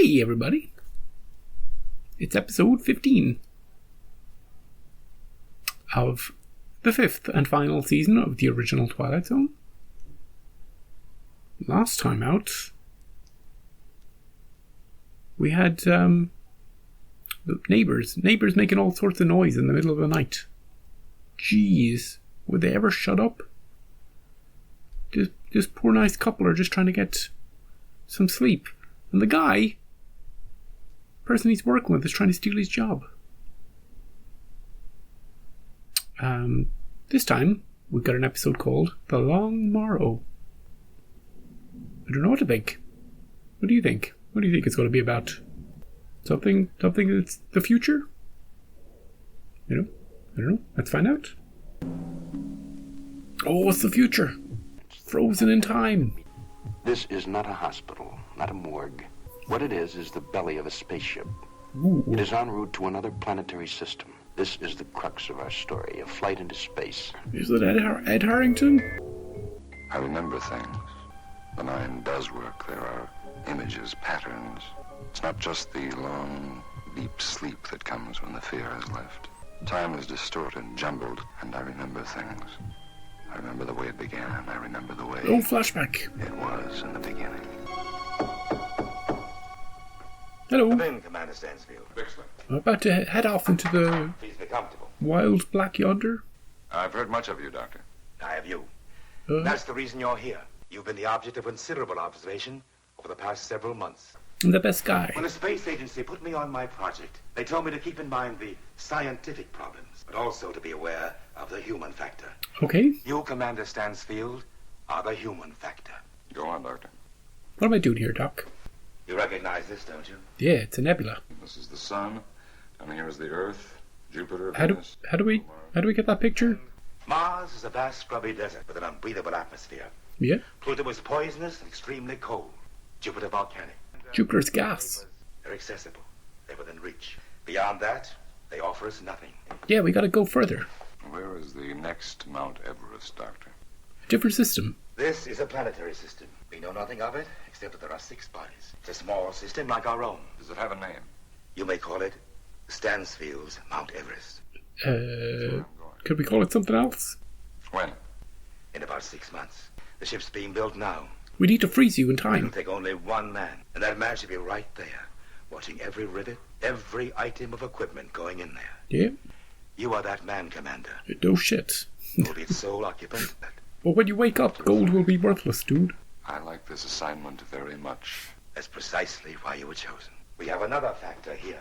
Hey everybody, it's episode 15 of the 5th and final season of the original Twilight Zone. Last time out, we had neighbours making all sorts of noise in the middle of the night. Jeez, would they ever shut up? This poor nice couple are just trying to get some sleep. And the person he's working with is trying to steal his job. This time, we've got an episode called The Long Morrow. I don't know what to think. What do you think? What do you think it's going to be about? Something that's the future? I don't know. Let's find out. Oh, it's the future. Frozen in time. This is not a hospital, not a morgue. What it is the belly of a spaceship. Ooh. It is en route to another planetary system. This is the crux of our story, a flight into space. Is it Ed Harrington? I remember things. The mind does work. There are images, patterns. It's not just the long, deep sleep that comes when the fear has left. Time is distorted, jumbled, and I remember things. I remember the way it began. I remember the way... Oh, flashback. It was in the beginning. Hello. Come in, Commander Stansfield. Excellent. I'm about to head off into the Please be comfortable. wild black yonder. I've heard much of you, Doctor. I have you. That's the reason you're here. You've been the object of considerable observation over the past several months. I'm the best guy. When the space agency put me on my project, they told me to keep in mind the scientific problems, but also to be aware of the human factor. Okay. You, Commander Stansfield, are the human factor. Go on, Doctor. What am I doing here, Doc? You recognize this, don't you? Yeah, it's a nebula. This is the sun, and here is the Earth, Jupiter, How do we get that picture? Mars is a vast scrubby desert with an unbreathable atmosphere. Yeah. Pluto is poisonous and extremely cold. Jupiter volcanic. Jupiter's gas. They're accessible. They're within reach. Beyond that, they offer us nothing. Yeah, we gotta go further. Where is the next Mount Everest, Doctor? A different system. This is a planetary system. We know nothing of it, except that there are 6 bodies. It's a small system like our own. Does it have a name? You may call it Stansfield's Mount Everest. Could we call it something else? When? In about 6 months. The ship's being built now. We need to freeze you in It'll time. take only one man, and that man should be right there, watching every rivet, every item of equipment going in there. Yeah. You are that man, Commander. No shit. You will be its sole occupant. But when you wake up, gold will be worthless, dude. I like this assignment very much. That's precisely why you were chosen. We have another factor here.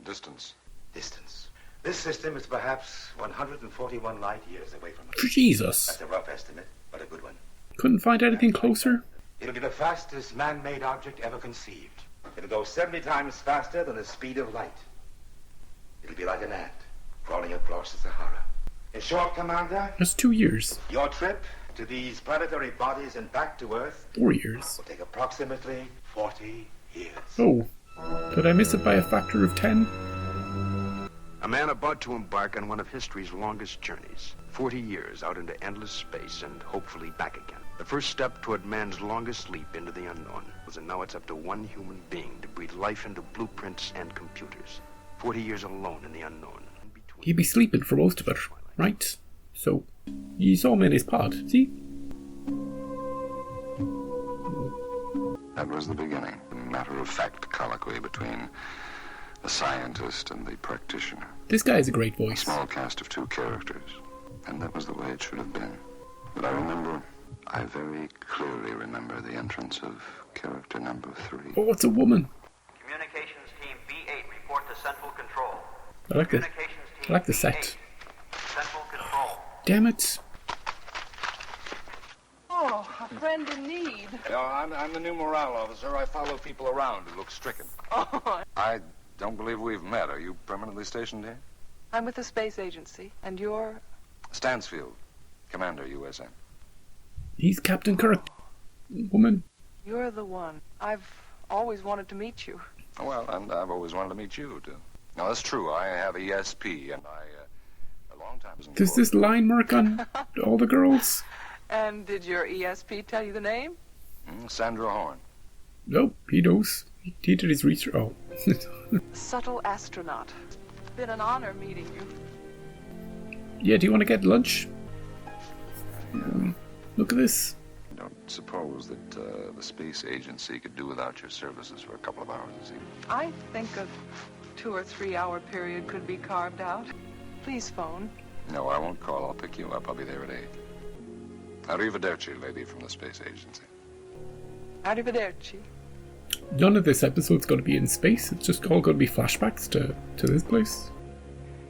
Distance. Distance. This system is perhaps 141 light years away from us. Jesus. That's a rough estimate, but a good one. Couldn't find anything closer? It'll be the fastest man-made object ever conceived. It'll go 70 times faster than the speed of light. It'll be like an ant crawling across the Sahara. In short, Commander, That's 2 years. your trip to these planetary bodies and back to Earth 4 years. will take approximately 40 years. Oh. Did I miss it by a factor of 10? A man about to embark on one of history's longest journeys. 40 years out into endless space and hopefully back again. The first step toward man's longest leap into the unknown was that now it's up to one human being to breathe life into blueprints and computers. 40 years alone in the unknown. In between- He'd be sleeping for most of it, right? So, you saw him in his pod, see? That was the beginning. A matter-of-fact colloquy between the scientist and the practitioner. This guy has a great A voice. small cast of 2 characters. And that was the way it should have been. But I very clearly remember the entrance of character number 3. Oh, it's a woman. Communications Team B8, report to Central Control. I like the Communications Team I like the B8, set. Central Control. Damn it. Oh, a friend in need. I'm the new morale officer. I follow people around who look stricken. Oh, I don't believe we've met. Are you permanently stationed here? I'm with the space agency, and you're... Stansfield, Commander, USN. He's Captain Kirk. Woman. You're the one. I've always wanted to meet you. Well, and I've always wanted to meet you, too. Now, that's true. I have ESP, and a long time... Does this line mark on all the girls? And did your ESP tell you the name? Sandra Horn. Nope, he knows. He did his research. Oh. Subtle astronaut. It's been an honor meeting you. Yeah, do you want to get lunch? Look at this. I don't suppose that the space agency could do without your services for a couple of hours this evening. I think a 2 or 3 hour period could be carved out. Please phone. No, I won't call. I'll pick you up. I'll be there at 8. Arrivederci, lady from the space agency. Arrivederci. None of this episode's going to be in space. It's just all going to be flashbacks to this place.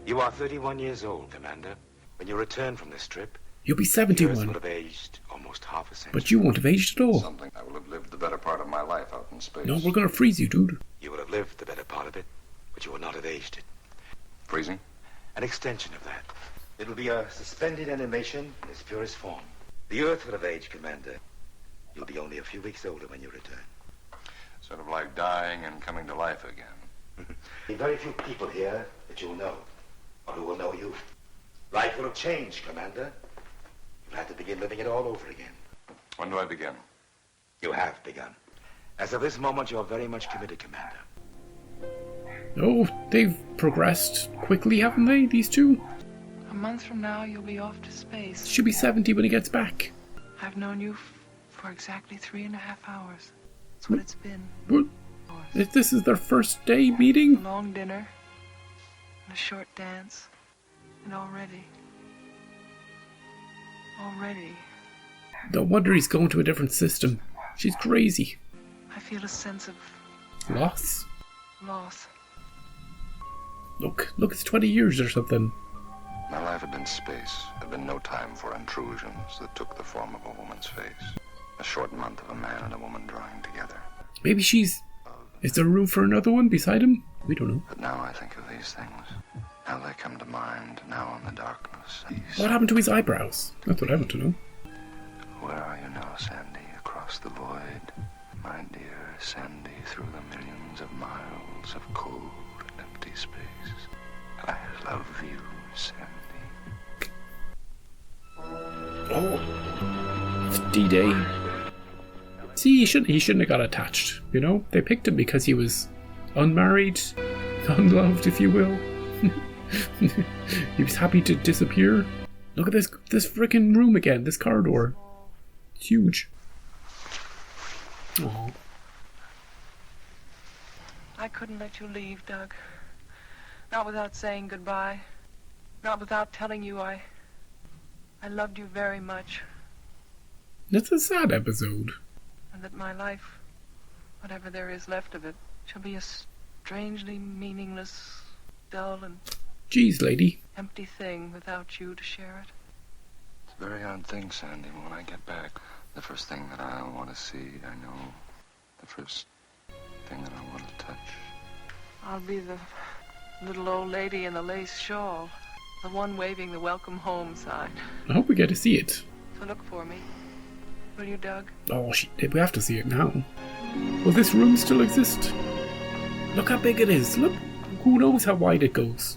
You are 31 years old, Commander. When you return from this trip, You'll be the Earth 71. will have aged almost half a century. But you won't have aged at all. Something I will have lived the better part of my life out in space. No, we're going to freeze you, dude. You will have lived the better part of it, but you will not have aged it. Freezing? An extension of that. It will be a suspended animation in its purest form. The Earth will have aged, Commander. You'll be only a few weeks older when you return. Sort of like dying and coming to life again. There are very few people here that you'll know, or who will know you. Life will have changed, Commander. You'll have to begin living it all over again. When do I begin? You have begun. As of this moment, you're very much committed, Commander. Oh, they've progressed quickly, haven't they, these two? A month from now, you'll be off to space. She'll be 70 when he gets back. I've known you for exactly 3.5 hours. That's what it's been. What? If this is their first day meeting? A long dinner, and a short dance, and already... No wonder he's going to a different system. She's crazy. I feel a sense of Loss? loss. Look, it's 20 years or something. My life had been space. There'd been no time for intrusions that took the form of a woman's face. A short month of a man and a woman drawing together. Maybe she's... Is there room for another one beside him? We don't know. But now I think of these things. Now they come to mind. Now in the darkness. What happened to his eyebrows? That's what I want to know. Where are you now, Sandy? Across the void. My dear Sandy, through the millions of miles of cold and empty space. I love you, Sandy. Oh, it's D-Day. See, he shouldn't have got attached, you know? They picked him because he was unmarried, unloved, if you will. He was happy to disappear. Look at this freaking room again, this corridor. It's huge. Oh. I couldn't let you leave, Doug. Not without saying goodbye. Not without telling you I loved you very much. It's a sad episode. And that my life, whatever there is left of it, shall be a strangely meaningless, dull and Jeez, lady. empty thing without you to share it. It's a very odd thing, Sandy. When I get back, the first thing that I'll want to see, I know, the first thing that I want to touch. I'll be the little old lady in the lace shawl, the one waving the welcome home sign. I hope we get to see it. So look for me. Will you, Doug? Oh, we have to see it now. Will this room still exist? Look how big it is. Look. Who knows how wide it goes?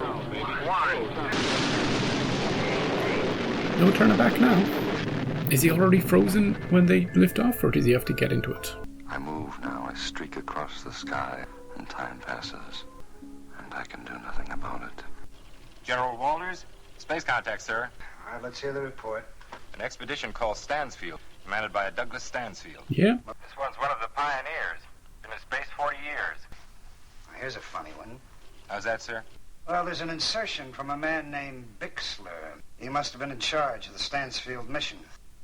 No turning back now. Is he already frozen when they lift off, or does he have to get into it? I move now. I streak across the sky, and time passes, and I can do nothing about it. General Walters, space contact, sir. All right, let's hear the report. An expedition called Stansfield, commanded by a Douglas Stansfield. Yeah. This one's one of the pioneers. Been in space 40 years. Here's a funny one. How's that, sir? Well, there's an insertion from a man named Bixler. He must have been in charge of the Stansfield mission.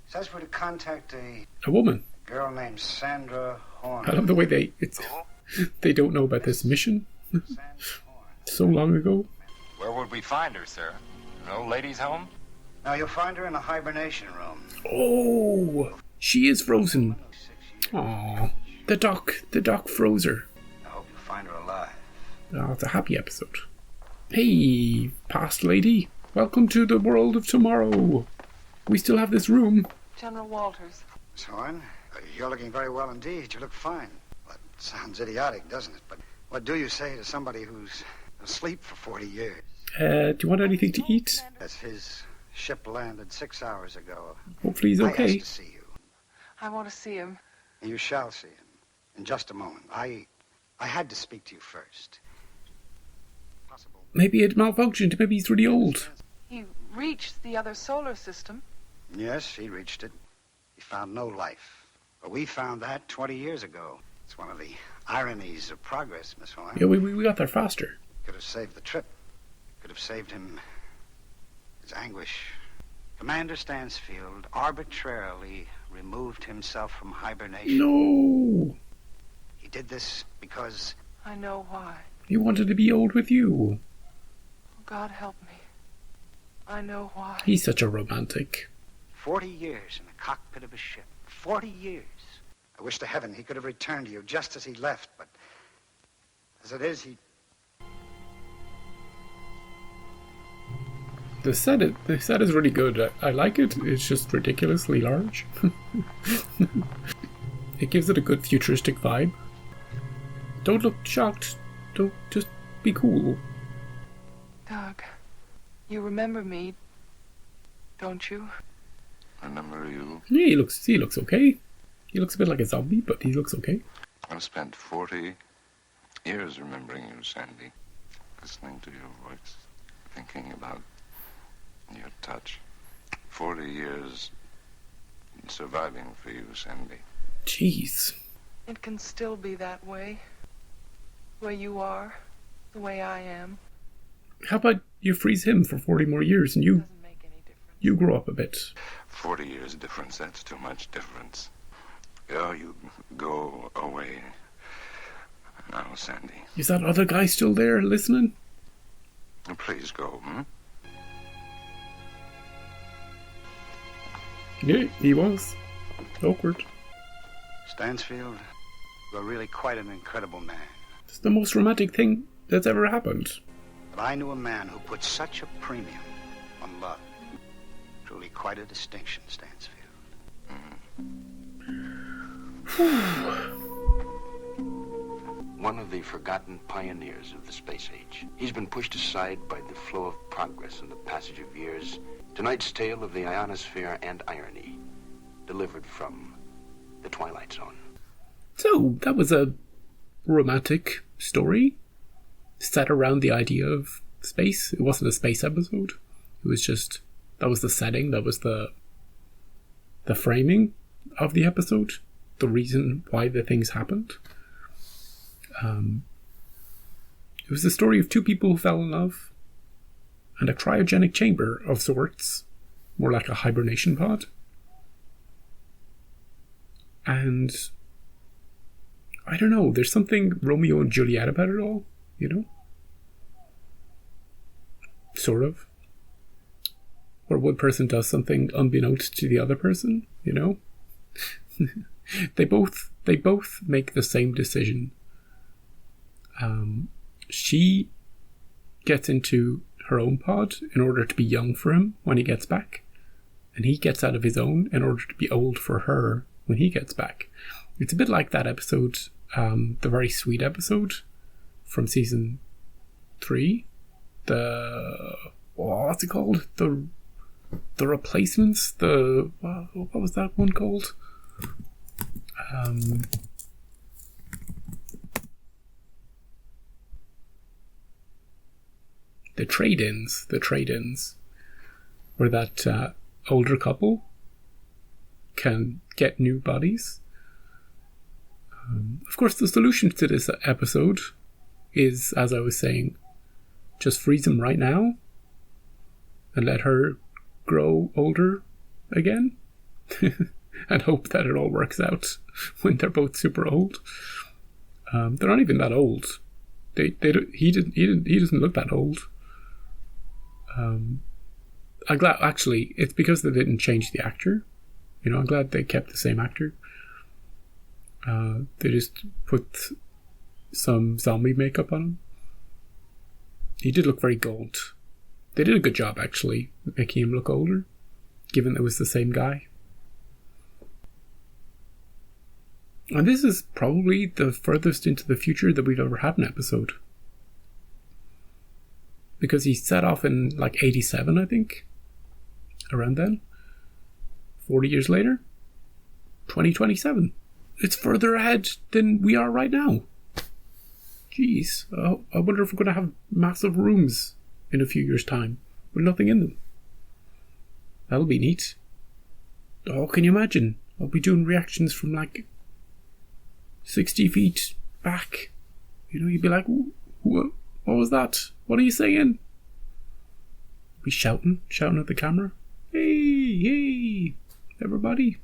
Says we're to contact a A woman. girl named Sandra Horn. I love the way they don't know about this mission. So long ago. Where would we find her, sir? An old lady's home? Now, you'll find her in a hibernation room. Oh, she is frozen. Aww. The doc froze her. I hope you'll find her alive. Oh, it's a happy episode. Hey, past lady. Welcome to the world of tomorrow. We still have this room. General Walters. Miss Horn, you're looking very well indeed. You look fine. Well, it sounds idiotic, doesn't it? But what do you say to somebody who's asleep for 40 years? Do you want anything to eat? As his ship landed 6 hours ago. Hopefully he's I okay. asked to see you. I want to see him. You shall see him in just a moment. I I had to speak to you first. Possible. Maybe it malfunctioned. Maybe he's really old. He reached the other solar system. Yes, he reached it. He found no life. But we found that 20 years ago. It's one of the ironies of progress, Miss Horn. Yeah, we got there faster. Could have saved the trip. Could have saved him his anguish. Commander Stansfield arbitrarily removed himself from hibernation. No! He did this because... I know why. He wanted to be old with you. God help me. I know why. He's such a romantic. 40 years in the cockpit of a ship. 40 years. I wish to heaven he could have returned to you just as he left, but as it is, he... The set is really good. I like it. It's just ridiculously large. It gives it a good futuristic vibe. Don't look shocked. Don't, just be cool. Doug, you remember me, don't you? Remember you? Yeah, he looks okay. He looks a bit like a zombie, but he looks okay. I've spent 40 years remembering you, Sandy. Listening to your voice, thinking about your touch. 40 years surviving for you, Sandy. Jeez. It can still be that way. The way you are, the way I am. How about you freeze him for 40 more years and Doesn't make any difference. you grow up a bit? 40 years difference, that's too much difference. Oh, you go away now, Sandy. Is that other guy still there listening? Please go, hmm? Yeah, he was. Awkward. Stansfield, you're really quite an incredible man. It's the most romantic thing that's ever happened. But I knew a man who put such a premium on love. Truly quite a distinction, Stansfield. One of the forgotten pioneers of the space age. He's been pushed aside by the flow of progress and the passage of years. Tonight's tale of the ionosphere and irony, delivered from the Twilight Zone. So, that was a romantic story set around the idea of space. It wasn't a space episode. It was just, that was the setting, that was the framing of the episode, the reason why the things happened. It was the story of two people who fell in love and a cryogenic chamber of sorts, more like a hibernation pod. And I don't know, there's something Romeo and Juliet about it all, you know? Sort of. Where one person does something unbeknownst to the other person, you know? They both make the same decision. She gets into her own pod in order to be young for him when he gets back, and he gets out of his own in order to be old for her when he gets back. It's a bit like that episode, the very sweet episode from season 3. What's it called? The Replacements? What was that one called? The trade-ins, where that older couple can get new bodies. Of course, the solution to this episode is, as I was saying, just freeze him right now and let her grow older again and hope that it all works out when they're both super old. They're not even that old. He doesn't look that old. I'm glad, actually, it's because they didn't change the actor. You know, I'm glad they kept the same actor. They just put some zombie makeup on him. He did look very gaunt. They did a good job, actually, making him look older, given it was the same guy. And this is probably the furthest into the future that we've ever had an episode. Because he set off in like 87, I think. Around then. 40 years later. 2027. It's further ahead than we are right now. Jeez, I wonder if we're going to have massive rooms in a few years' time with nothing in them. That'll be neat. Oh, can you imagine? I'll be doing reactions from like 60 feet back. You know, you'd be like, what was that? What are you saying? Be shouting at the camera. Hey, everybody.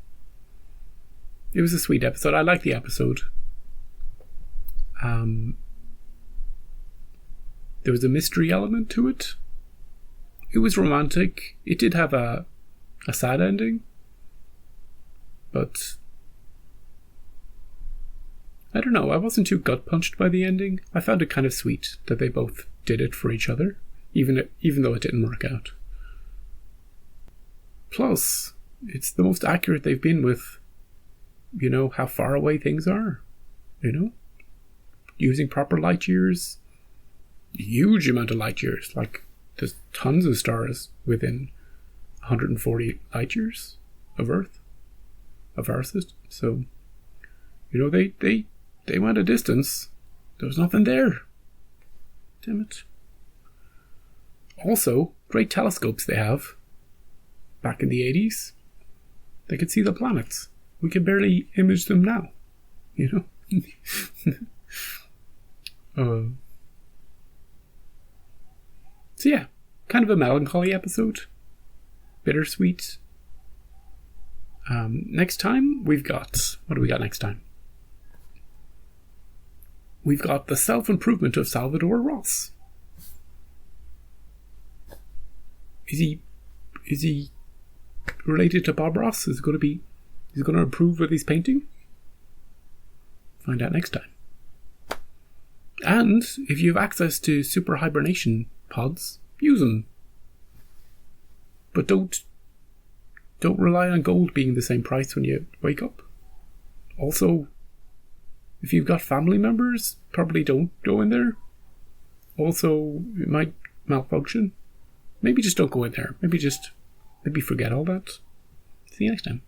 It was a sweet episode. I liked the episode. There was a mystery element to it. It was romantic. It did have a sad ending. But I don't know, I wasn't too gut punched by the ending. I found it kind of sweet that they both did it for each other, even though it didn't work out. Plus, it's the most accurate they've been with, you know, how far away things are. You know? Using proper light years. Huge amount of light years. Like, there's tons of stars within 140 light years of Earth. Of our system. So, you know, they went a distance. There was nothing there. Damn it. Also, great telescopes they have. Back in the 80s, they could see the planets. We can barely image them now. You know? So yeah, kind of a melancholy episode. Bittersweet. Next time, we've got... What do we got next time? We've got the self-improvement of Salvador Ross. Is he related to Bob Ross? Is he going to improve with his painting? Find out next time. And if you have access to super hibernation pods, use them. But don't rely on gold being the same price when you wake up. Also, if you've got family members, probably don't go in there. Also, it might malfunction. Maybe just don't go in there. Maybe forget all that. See you next time.